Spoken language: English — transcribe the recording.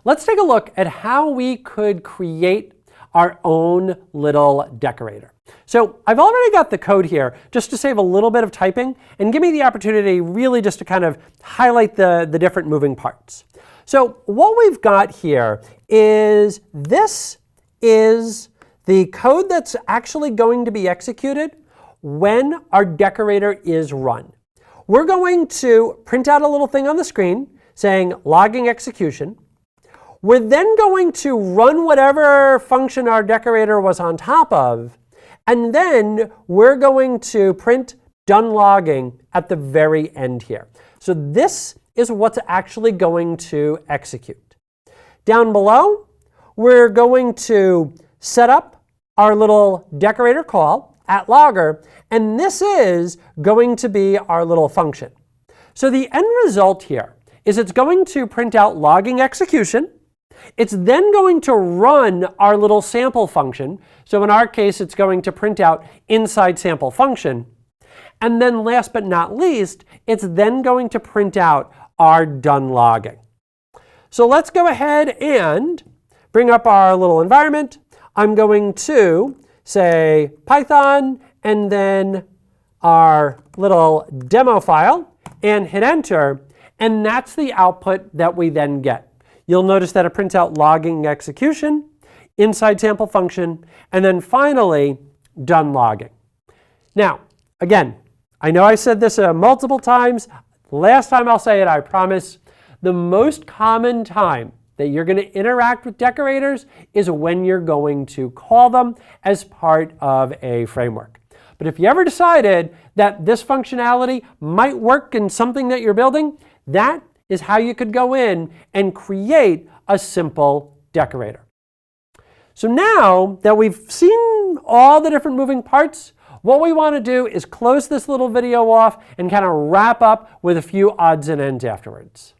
let's take a look at how we could create our own little decorator. So I've already got the code here just to save a little bit of typing and give me the opportunity really just to kind of highlight the different moving parts. So what we've got here is this is the code that's actually going to be executed when our decorator is run. We're going to print out a little thing on the screen saying logging execution. We're then going to run whatever function our decorator was on top of, and then we're going to print done logging at the very end here. So this is what's actually going to execute. Down below, we're going to set up our little decorator call at logger, and this is going to be our little function. So the end result here is it's going to print out logging execution. It's then going to run our little sample function. So in our case, it's going to print out inside sample function. And then last but not least, it's then going to print out our done logging. So let's go ahead and bring up our little environment. I'm going to say Python and then our little demo file and hit enter. And that's the output that we then get. You'll notice that it prints out logging execution, inside sample function, and then finally, done logging. Now, again, I know I said this multiple times. Last time I'll say it, I promise. The most common time that you're going to interact with decorators is when you're going to call them as part of a framework. But if you ever decided that this functionality might work in something that you're building, that is how you could go in and create a simple decorator. So now that we've seen all the different moving parts, what we want to do is close this little video off and kind of wrap up with a few odds and ends afterwards.